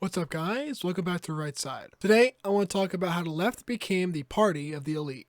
What's up, guys? Welcome back to The Right Side. Today, I want to talk about how the left became the party of the elite.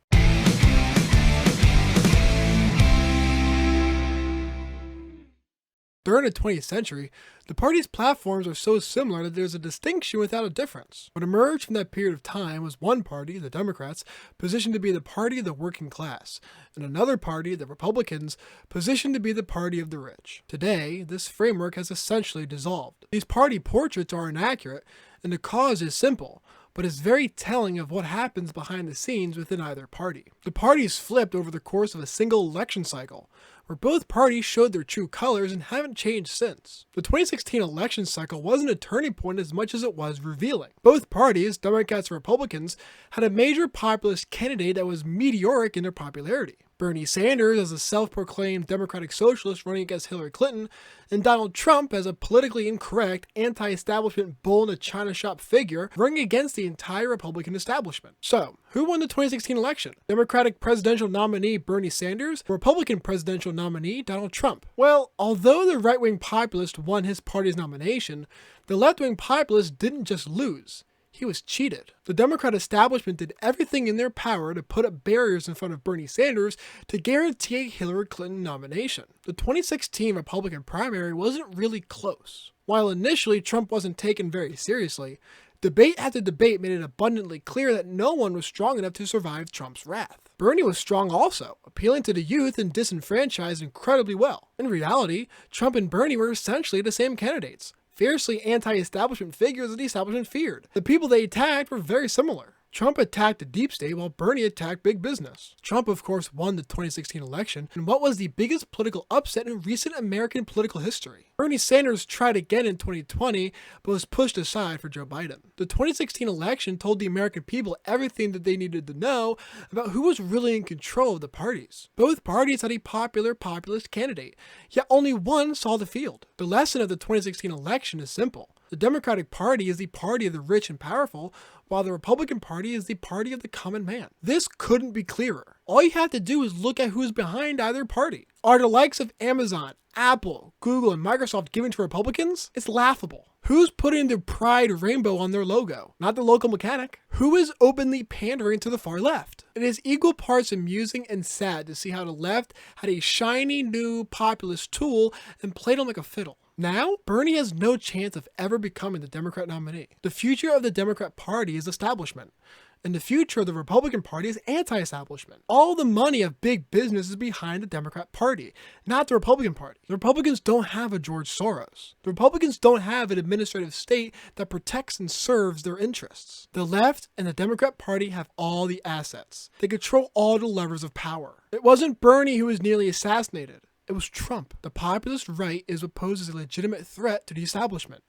During the 20th century, the party's platforms are so similar that there's a distinction without a difference. What emerged from that period of time was one party, the Democrats, positioned to be the party of the working class, and another party, the Republicans, positioned to be the party of the rich. Today, this framework has essentially dissolved. These party portraits are inaccurate, and the cause is simple, but it's very telling of what happens behind the scenes within either party. The parties flipped over the course of a single election cycle, where both parties showed their true colors and haven't changed since. The 2016 election cycle wasn't a turning point as much as it was revealing. Both parties, Democrats and Republicans, had a major populist candidate that was meteoric in their popularity. Bernie Sanders as a self-proclaimed democratic socialist running against Hillary Clinton, and Donald Trump as a politically incorrect, anti-establishment bull-in-a-china shop figure running against the entire Republican establishment. So, who won the 2016 election? Democratic presidential nominee Bernie Sanders, or Republican presidential nominee Donald Trump? Well, although the right-wing populist won his party's nomination, the left-wing populist didn't just lose. He was cheated. The Democrat establishment did everything in their power to put up barriers in front of Bernie Sanders to guarantee a Hillary Clinton nomination. The 2016 Republican primary wasn't really close. While initially Trump wasn't taken very seriously, debate after debate made it abundantly clear that no one was strong enough to survive Trump's wrath. Bernie was strong also, appealing to the youth and disenfranchised incredibly well. In reality, Trump and Bernie were essentially the same candidates. Fiercely anti-establishment figures that the establishment feared. The people they attacked were very similar. Trump attacked the deep state while Bernie attacked big business. Trump, of course, won the 2016 election in what was the biggest political upset in recent American political history. Bernie Sanders tried again in 2020, but was pushed aside for Joe Biden. The 2016 election told the American people everything that they needed to know about who was really in control of the parties. Both parties had a popular populist candidate, yet only one saw the field. The lesson of the 2016 election is simple. The Democratic Party is the party of the rich and powerful, while the Republican Party is the party of the common man. This couldn't be clearer. All you have to do is look at who's behind either party. Are the likes of Amazon, Apple, Google, and Microsoft giving to Republicans? It's laughable. Who's putting the pride rainbow on their logo? Not the local mechanic. Who is openly pandering to the far left? It is equal parts amusing and sad to see how the left had a shiny new populist tool and played on like a fiddle. Now, Bernie has no chance of ever becoming the Democrat nominee. The future of the Democrat Party is establishment, and the future of the Republican Party is anti-establishment. All the money of big business is behind the Democrat Party, not the Republican Party. The Republicans don't have a George Soros. The Republicans don't have an administrative state that protects and serves their interests. The left and the Democrat Party have all the assets. They control all the levers of power. It wasn't Bernie who was nearly assassinated. It was Trump. The populist right is what poses a legitimate threat to the establishment,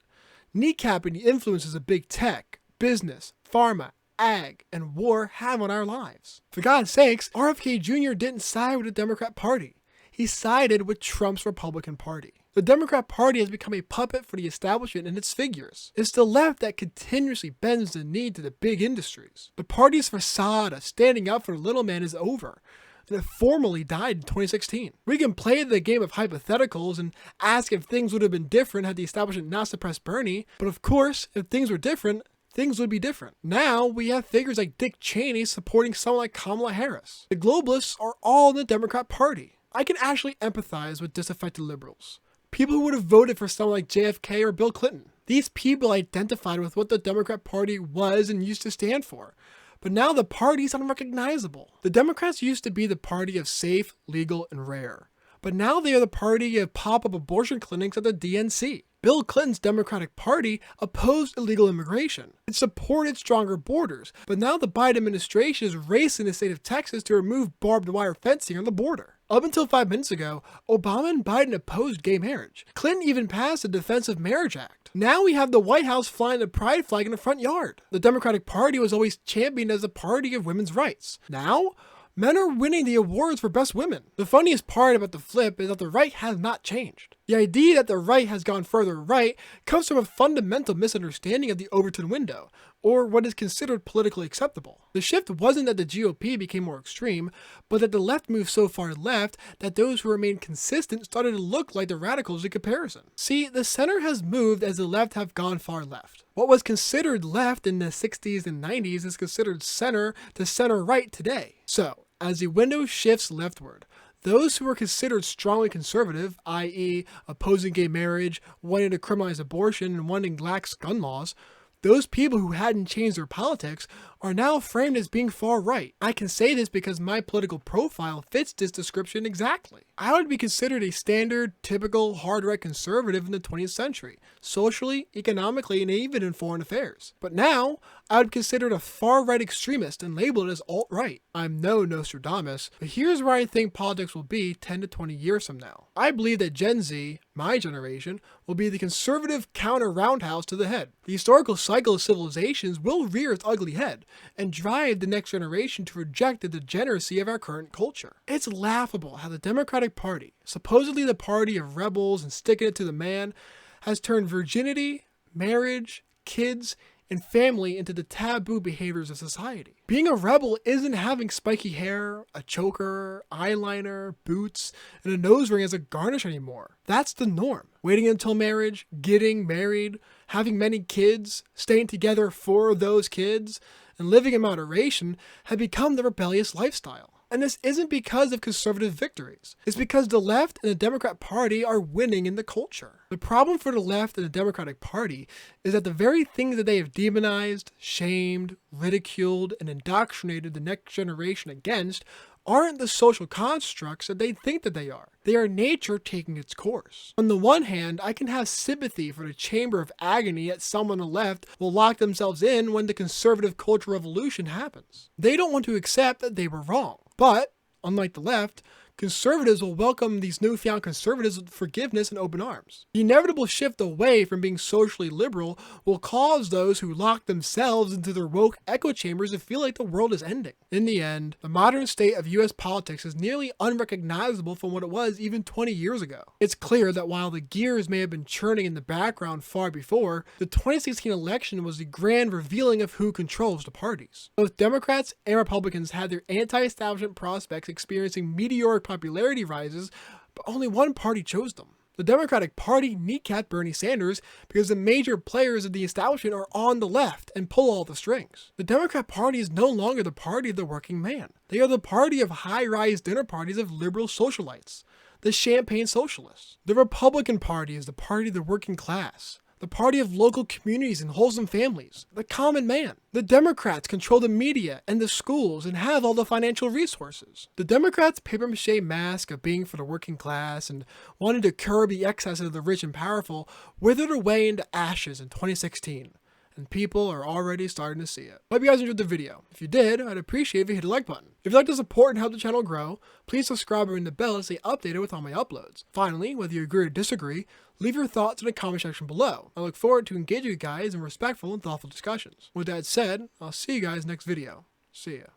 kneecapping the influences of big tech, business, pharma, ag, and war have on our lives. For God's sakes, RFK Jr. didn't side with the Democrat Party. He sided with Trump's Republican Party. The Democrat Party has become a puppet for the establishment and its figures. It's the left that continuously bends the knee to the big industries. The party's facade of standing up for the little man is over, and it formally died in 2016. We can play the game of hypotheticals and ask if things would have been different had the establishment not suppressed Bernie, but of course, if things were different, things would be different. Now, we have figures like Dick Cheney supporting someone like Kamala Harris. The globalists are all in the Democrat Party. I can actually empathize with disaffected liberals. People who would have voted for someone like JFK or Bill Clinton. These people identified with what the Democrat Party was and used to stand for. But now the party's unrecognizable. The Democrats used to be the party of safe, legal, and rare. But now they are the party of pop-up abortion clinics at the DNC. Bill Clinton's Democratic Party opposed illegal immigration. It supported stronger borders, but now the Biden administration is racing the state of Texas to remove barbed wire fencing on the border. Up until 5 minutes ago, Obama and Biden opposed gay marriage. Clinton even passed the Defense of Marriage Act. Now we have the White House flying the pride flag in the front yard. The Democratic Party was always championed as a party of women's rights. Now, Men are winning the awards for best women. The funniest part about the flip is that the right has not changed. The idea that the right has gone further right comes from a fundamental misunderstanding of the Overton window, or what is considered politically acceptable. The shift wasn't that the GOP became more extreme, but that the left moved so far left that those who remained consistent started to look like the radicals in comparison. See, the center has moved as the left have gone far left. What was considered left in the 60s and 90s is considered center to center right today. So, as the window shifts leftward, those who were considered strongly conservative, i.e. opposing gay marriage, wanting to criminalize abortion, and wanting lax gun laws, those people who hadn't changed their politics are now framed as being far right. I can say this because my political profile fits this description exactly. I would be considered a standard, typical, hard-right conservative in the 20th century, socially, economically, and even in foreign affairs. But now, I would be considered a far-right extremist and labeled as alt-right. I'm no Nostradamus, but here's where I think politics will be 10 to 20 years from now. I believe that Gen Z, my generation, will be the conservative counter-roundhouse to the head. The historical cycle of civilizations will rear its ugly head, and drive the next generation to reject the degeneracy of our current culture. It's laughable how the Democratic Party, supposedly the party of rebels and sticking it to the man, has turned virginity, marriage, kids, and family into the taboo behaviors of society. Being a rebel isn't having spiky hair, a choker, eyeliner, boots, and a nose ring as a garnish anymore. That's the norm. Waiting until marriage, getting married, having many kids, staying together for those kids, and living in moderation have become the rebellious lifestyle. And this isn't because of conservative victories. It's because the left and the Democrat Party are winning in the culture. The problem for the left and the Democratic Party is that the very things that they have demonized, shamed, ridiculed, and indoctrinated the next generation against aren't the social constructs that they think that they are. They are nature taking its course. On the one hand, I can have sympathy for the chamber of agony that some on the left will lock themselves in when the conservative cultural revolution happens. They don't want to accept that they were wrong. But, unlike the left, conservatives will welcome these newfound conservatives with forgiveness and open arms. The inevitable shift away from being socially liberal will cause those who lock themselves into their woke echo chambers to feel like the world is ending. In the end, the modern state of US politics is nearly unrecognizable from what it was even 20 years ago. It's clear that while the gears may have been churning in the background far before, the 2016 election was the grand revealing of who controls the parties. Both Democrats and Republicans had their anti-establishment prospects experiencing meteoric popularity rises, but only one party chose them. The Democratic Party kneecapped Bernie Sanders because the major players of the establishment are on the left and pull all the strings. The Democrat Party is no longer the party of the working man. They are the party of high-rise dinner parties of liberal socialites, the champagne socialists. The Republican Party is the party of the working class, the party of local communities and wholesome families, the common man. The Democrats control the media and the schools and have all the financial resources. The Democrats' papier-mâché mask of being for the working class and wanting to curb the excesses of the rich and powerful withered away into ashes in 2016. And people are already starting to see it. Hope you guys enjoyed the video. If you did, I'd appreciate if you hit the like button. If you'd like to support and help the channel grow, please subscribe and ring the bell to stay updated with all my uploads. Finally, whether you agree or disagree, leave your thoughts in the comment section below. I look forward to engaging you guys in respectful and thoughtful discussions. With that said, I'll see you guys next video. See ya.